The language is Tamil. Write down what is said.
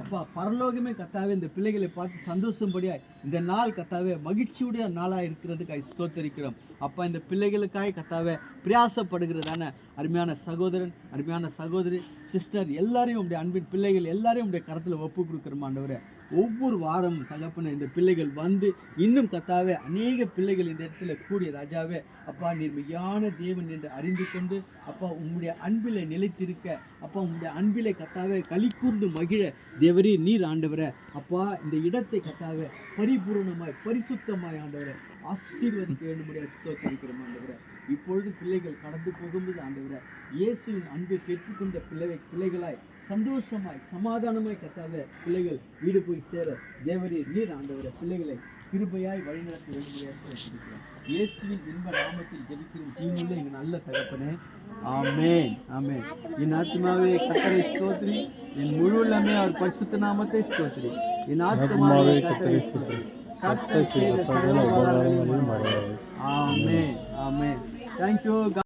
அப்பா பரலோகமே கத்தாவே இந்த பிள்ளைகளை பார்த்து சந்தோஷம்படியா இந்த நாள் கத்தாவே மகிழ்ச்சியுடைய நாளாக இருக்கிறதுக்காக ஸ்தோத்தரிக்கிறோம். அப்பா இந்த பிள்ளைகளுக்காக கத்தாவே பிரயாசப்படுகிறதான அருமையான சகோதரன், அருமையான சகோதரி, சிஸ்டர் எல்லாரையும் உடைய அன்பின் பிள்ளைகள் எல்லாரையும் உடைய கரத்தில் ஒப்பு கொடுக்குறோம் ஆண்டவரே. ஒவ்வொரு வாரமும் தகப்பன இந்த பிள்ளைகள் வந்து இன்னும் கத்தாவே அநேக பிள்ளைகள் இந்த இடத்துல கூடிய ராஜாவே அப்பா நீர் மெய்யான தேவன் என்று அறிந்து கொண்டு அப்பா உங்களுடைய அன்பிலை நிலைத்திருக்க அப்பா உங்களுடைய அன்பிலை கத்தாவே களி கூர்ந்து மகிழ தேவரே நீர் ஆண்டவரே. அப்பா இந்த இடத்தை கத்தாவே பரிபூர்ணமாய் பரிசுத்தமாய் ஆண்டவரே ஆசீர்வதிக்க வேண்டும்படியாக ஸ்தோத்திரிக்கிறோம் ஆண்டவரே. இப்பொழுது பிள்ளைகள் கடந்து போகும்போது ஆண்டவரே இயேசுவின் அன்பை பெற்றுக்கொண்ட பிள்ளைகளாய் சந்தோஷமாய் சமாதானமாய் கத்தாவே பிள்ளைகள் வீடு போய் சேர தேவரே நீர் ஆண்டவரே பிள்ளைகளை கிருபையாய் வழிநடத்த வேண்டும்படியாக ஸ்தோத்திரிக்கிறோம். இயேசுவின் இன்ப நாமத்தில் ஜெபிக்கும் ஜீவனுள்ள எங்கள் நல்ல தகப்பனே, ஆமென் ஆமென். என் ஆத்மாவே கர்த்தரை ஸ்தோத்திரி, என் முழு உள்ளமே அவர் பரிசுத்த நாமத்தை ஸ்தோத்திரி. என் ஆத்மாவே கர்த்தரை ஸ்தோத்திரி, கர்த்தர் செய்த சகல உபகாரங்களையும் மறவாதே. ஆமென் ஆமென். Thank you.